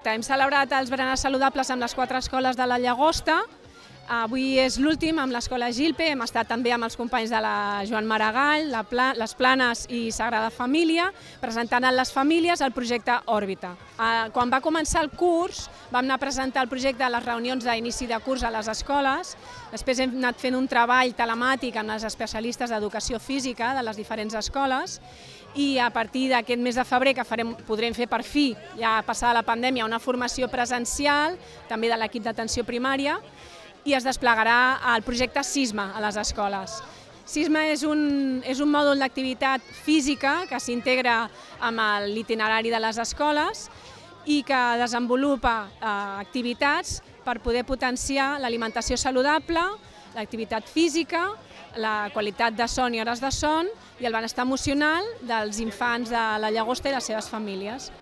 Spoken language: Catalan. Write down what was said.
Hem celebrat els berenars saludables amb les 4 escoles de la Llagosta. Avui és l'últim amb l'escola Gilpe, hem estat també amb els companys de la Joan Maragall, les Planes i Sagrada Família, presentant a les famílies el projecte Òrbita. Quan va començar el curs vam anar a presentar el projecte a les reunions d'inici de curs a les escoles, després hem anat fent un treball telemàtic amb les especialistes d'educació física de les diferents escoles i a partir d'aquest mes de febrer que podrem fer per fi, ja passada la pandèmia, una formació presencial, també de l'equip d'atenció primària, i es desplegarà el projecte Sisma a les escoles. Sisma és un mòdul d'activitat física que s'integra amb l'itinerari de les escoles i que desenvolupa activitats per poder potenciar l'alimentació saludable, l'activitat física, la qualitat de son i hores de son i el benestar emocional dels infants de la Llagosta i les seves famílies.